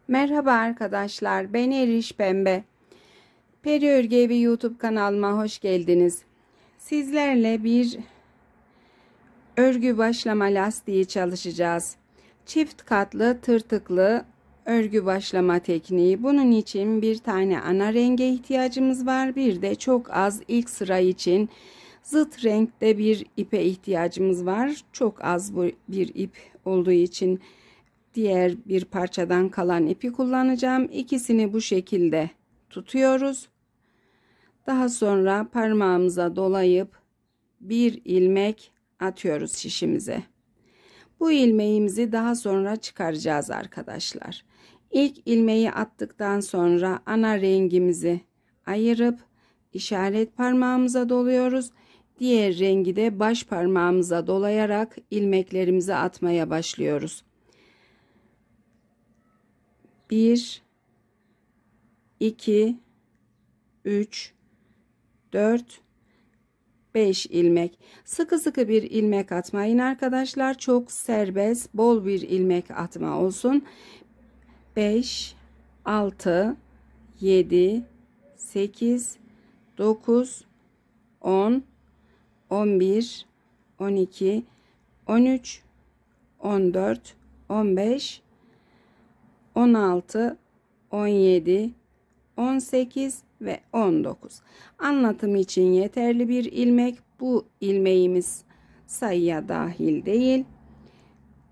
Merhaba arkadaşlar, ben Eriş Pembe. Peri Örgü Evi YouTube kanalıma hoş geldiniz. Sizlerle bir örgü başlama lastiği çalışacağız. Çift katlı tırtıklı örgü başlama tekniği. Bunun için bir tane ana renge ihtiyacımız var. Bir de çok az ilk sıra için zıt renkte bir ipe ihtiyacımız var. Çok az bu bir ip olduğu için diğer bir parçadan kalan ipi kullanacağım. İkisini bu şekilde tutuyoruz. Daha sonra parmağımıza dolayıp bir ilmek atıyoruz şişimize. Bu ilmeğimizi daha sonra çıkaracağız arkadaşlar. İlk ilmeği attıktan sonra ana rengimizi ayırıp işaret parmağımıza doluyoruz. Diğer rengi de baş parmağımıza dolayarak ilmeklerimizi atmaya başlıyoruz. 1 2 3 4 5 ilmek. Sıkı sıkı bir ilmek atmayın arkadaşlar. Çok serbest, bol bir ilmek atma olsun. 5 6 7 8 9 10 11 12 13 14 15 16 17 18 ve 19. Anlatım için yeterli bir ilmek. Bu ilmeğimiz sayıya dahil değil.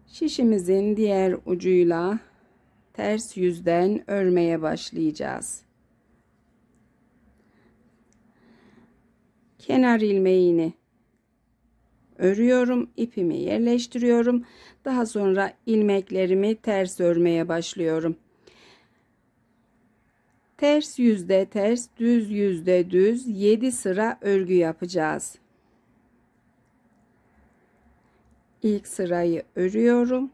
Şişimizin diğer ucuyla ters yüzden örmeye başlayacağız. Kenar ilmeğini örüyorum, ipimi yerleştiriyorum. Daha sonra ilmeklerimi ters örmeye başlıyorum. Ters yüzde ters, düz yüzde düz 7 sıra örgü yapacağız. İlk sırayı örüyorum.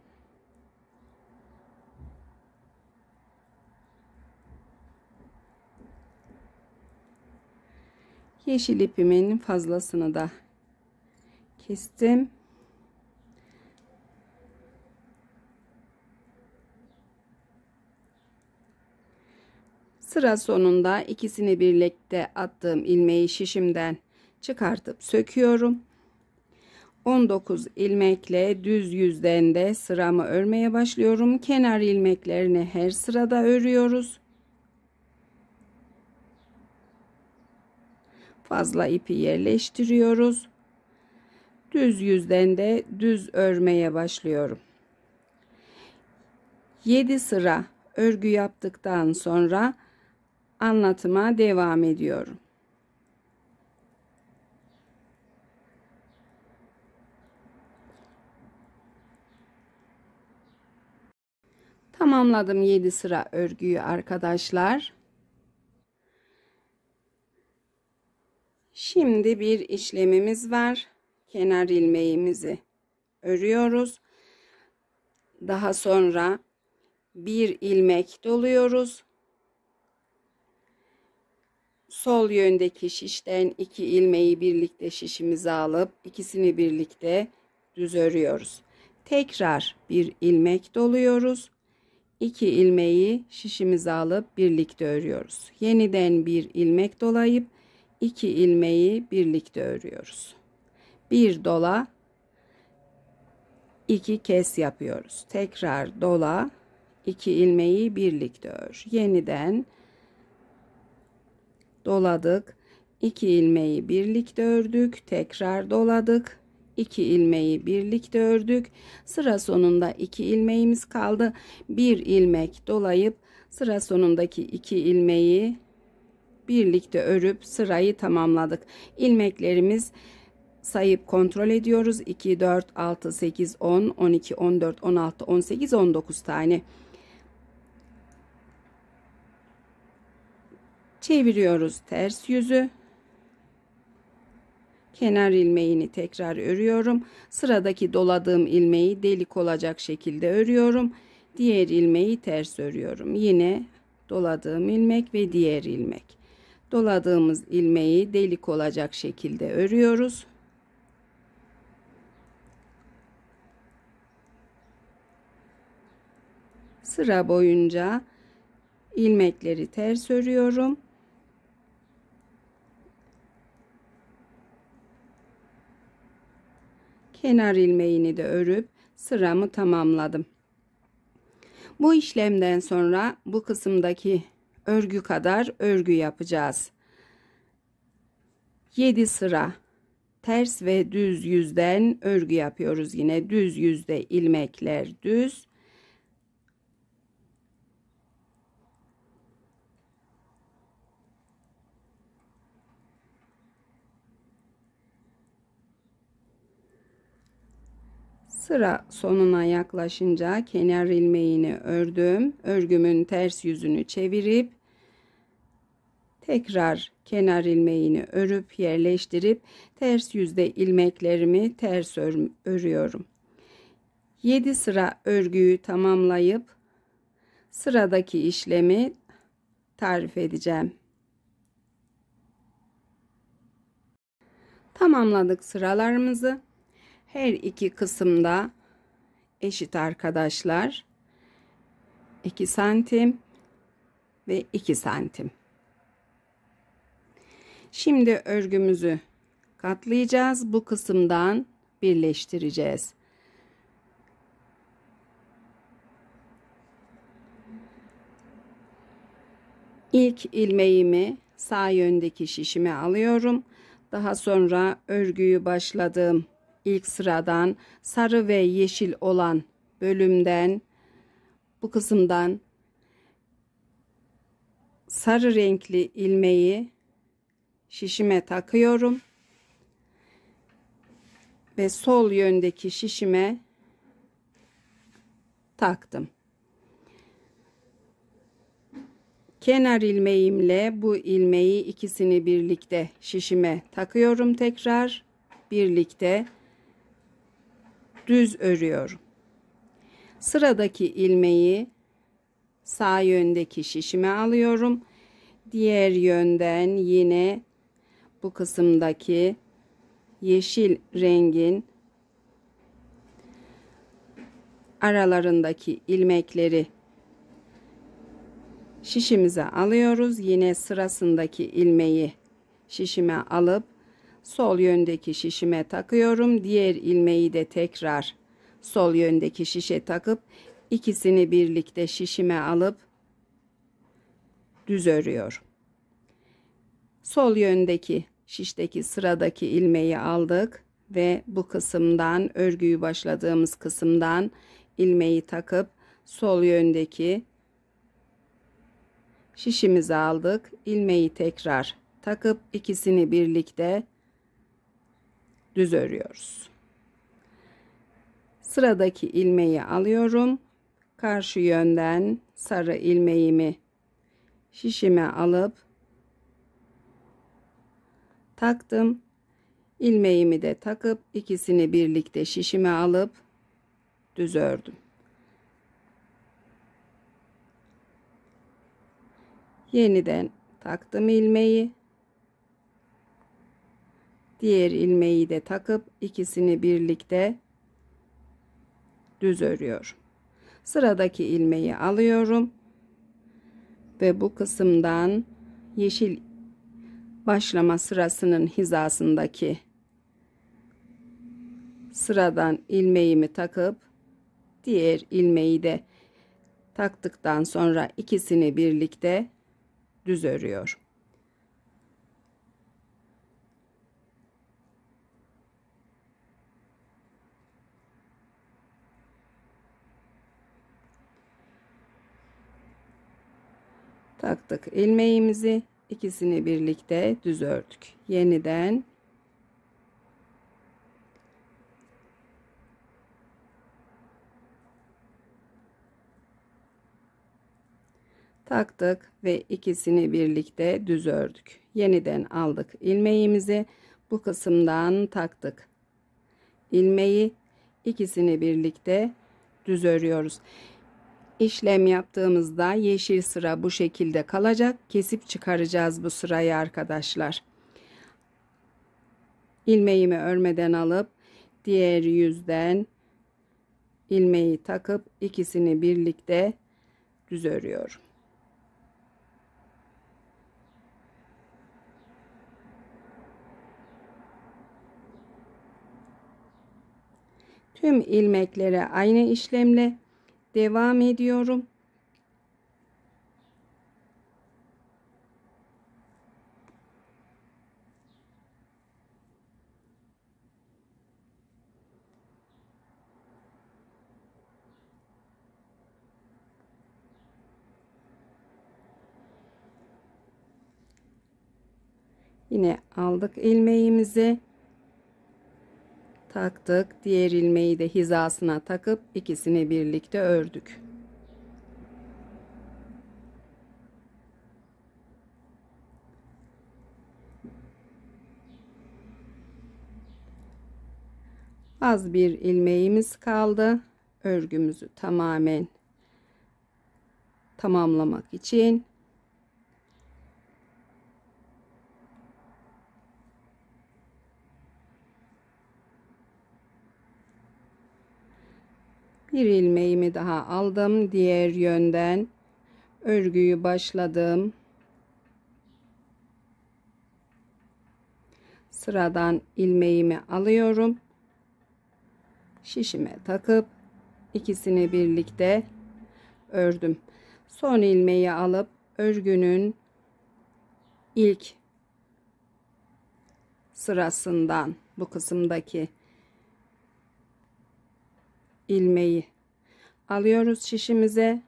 Yeşil ipimin fazlasını da kestim. Sıra sonunda ikisini birlikte attığım ilmeği şişimden çıkartıp söküyorum. 19 ilmekle düz yüzden de sıramı örmeye başlıyorum. Kenar ilmeklerini her sırada örüyoruz. Fazla ipi yerleştiriyoruz. Düz yüzden de düz örmeye başlıyorum. 7 sıra örgü yaptıktan sonra anlatıma devam ediyorum. Tamamladım 7 sıra örgüyü arkadaşlar. Şimdi bir işlemimiz var. Kenar ilmeğimizi örüyoruz. Daha sonra bir ilmek doluyoruz. Sol yöndeki şişten 2 ilmeği birlikte şişimize alıp ikisini birlikte düz örüyoruz. Tekrar bir ilmek doluyoruz. 2 ilmeği şişimize alıp birlikte örüyoruz. Yeniden bir ilmek dolayıp 2 ilmeği birlikte örüyoruz. Bir dola, 2 kez yapıyoruz. Tekrar dola, 2 ilmeği birlikte ör. Yeniden doladık. 2 ilmeği birlikte ördük. Tekrar doladık. 2 ilmeği birlikte ördük. Sıra sonunda 2 ilmeğimiz kaldı. Bir ilmek dolayıp sıra sonundaki 2 ilmeği birlikte örüp sırayı tamamladık. İlmeklerimiz sayıp kontrol ediyoruz. 2, 4, 6, 8, 10, 12, 14, 16, 18, 19 tane. Çeviriyoruz ters yüzü. Kenar ilmeğini tekrar örüyorum. Sıradaki doladığım ilmeği delik olacak şekilde örüyorum. Diğer ilmeği ters örüyorum. Yine doladığım ilmek ve diğer ilmek. Doladığımız ilmeği delik olacak şekilde örüyoruz. Sıra boyunca ilmekleri ters örüyorum. Kenar ilmeğini de örüp sıramı tamamladım. Bu işlemden sonra bu kısımdaki örgü kadar örgü yapacağız. 7 sıra ters ve düz yüzden örgü yapıyoruz. Yine düz yüzde ilmekler düz. Sıra sonuna yaklaşınca kenar ilmeğini ördüm. Örgümün ters yüzünü çevirip tekrar kenar ilmeğini örüp yerleştirip ters yüzde ilmeklerimi ters örüyorum. 7 sıra örgüyü tamamlayıp sıradaki işlemi tarif edeceğim. Tamamladık sıralarımızı. Her iki kısımda eşit arkadaşlar. 2 santim ve 2 santim. Şimdi örgümüzü katlayacağız. Bu kısımdan birleştireceğiz. İlk ilmeğimi sağ yöndeki şişime alıyorum. Daha sonra örgüyü başladığım ilk sıradan sarı ve yeşil olan bölümden, bu kısımdan sarı renkli ilmeği şişime takıyorum ve sol yöndeki şişime taktım. Kenar ilmeğimle bu ilmeği ikisini birlikte şişime takıyorum, tekrar birlikte düz örüyorum. Sıradaki ilmeği sağ yöndeki şişime alıyorum. Diğer yönden yine bu kısımdaki yeşil rengin aralarındaki ilmekleri şişimize alıyoruz. Yine sırasındaki ilmeği şişime alıp sol yöndeki şişime takıyorum. Diğer ilmeği de tekrar sol yöndeki şişe takıp ikisini birlikte şişime alıp düz örüyorum. Sol yöndeki şişteki sıradaki ilmeği aldık ve bu kısımdan, örgüyü başladığımız kısımdan ilmeği takıp sol yöndeki şişimizi aldık. İlmeği tekrar takıp ikisini birlikte düz örüyoruz. Sıradaki ilmeği alıyorum. Karşı yönden sarı ilmeğimi şişime alıp taktım. İlmeğimi de takıp ikisini birlikte şişime alıp düz ördüm. Yeniden taktım ilmeği. Diğer ilmeği de takıp ikisini birlikte düz örüyorum. Sıradaki ilmeği alıyorum ve bu kısımdan yeşil başlama sırasının hizasındaki sıradan ilmeğimi takıp diğer ilmeği de taktıktan sonra ikisini birlikte düz örüyorum. Taktık ilmeğimizi, ikisini birlikte düz ördük. Yeniden taktık ve ikisini birlikte düz ördük. Yeniden aldık ilmeğimizi, bu kısımdan taktık ilmeği, ikisini birlikte düz örüyoruz. İşlem yaptığımızda yeşil sıra bu şekilde kalacak. Kesip çıkaracağız bu sırayı arkadaşlar. İlmeğimi örmeden alıp diğer yüzden ilmeği takıp ikisini birlikte düz örüyorum. Tüm ilmeklere aynı işlemle devam ediyorum. Yine aldık ilmeğimizi, taktık. Diğer ilmeği de hizasına takıp ikisini birlikte ördük. Az bir ilmeğimiz kaldı. Örgümüzü tamamen tamamlamak için bir ilmeğimi daha aldım. Diğer yönden örgüyü başladım. Sıradan ilmeğimi alıyorum. Şişime takıp ikisini birlikte ördüm. Son ilmeği alıp örgünün ilk sırasından bu kısımdaki ilmeği alıyoruz şişimize.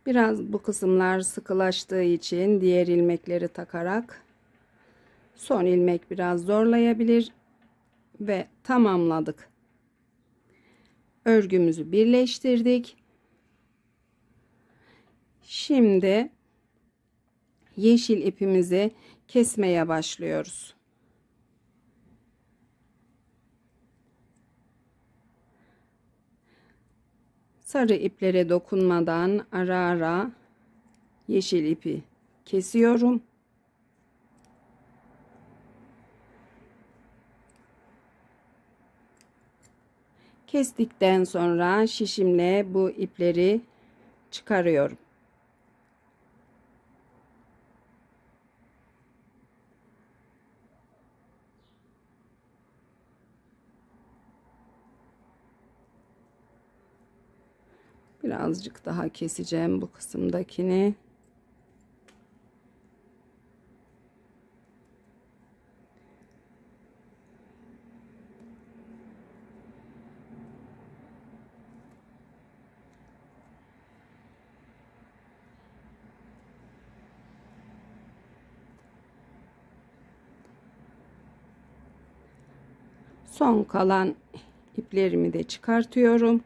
Biraz bu kısımlar sıkılaştığı için diğer ilmekleri takarak son ilmek biraz zorlayabilir ve tamamladık. Örgümüzü birleştirdik. Şimdi yeşil ipimizi kesmeye başlıyoruz. Sarı iplere dokunmadan ara ara yeşil ipi kesiyorum. Kestikten sonra şişimle bu ipleri çıkarıyorum. Birazcık daha keseceğim bu kısımdakini. Son kalan iplerimi de çıkartıyorum.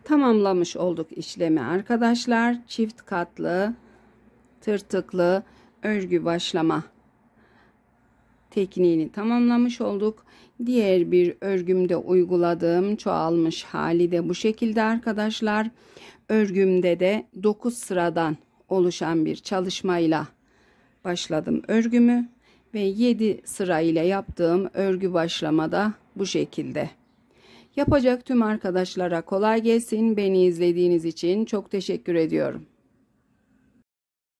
Tamamlamış olduk işlemi arkadaşlar. Çift katlı tırtıklı örgü başlama tekniğini tamamlamış olduk. Diğer bir örgümde uyguladığım çoğalmış hali de bu şekilde arkadaşlar. Örgümde de 9 sıradan oluşan bir çalışmayla başladım örgümü ve 7 sıra ile yaptığım örgü başlamada bu şekilde. Yapacak tüm arkadaşlara kolay gelsin. Beni izlediğiniz için çok teşekkür ediyorum.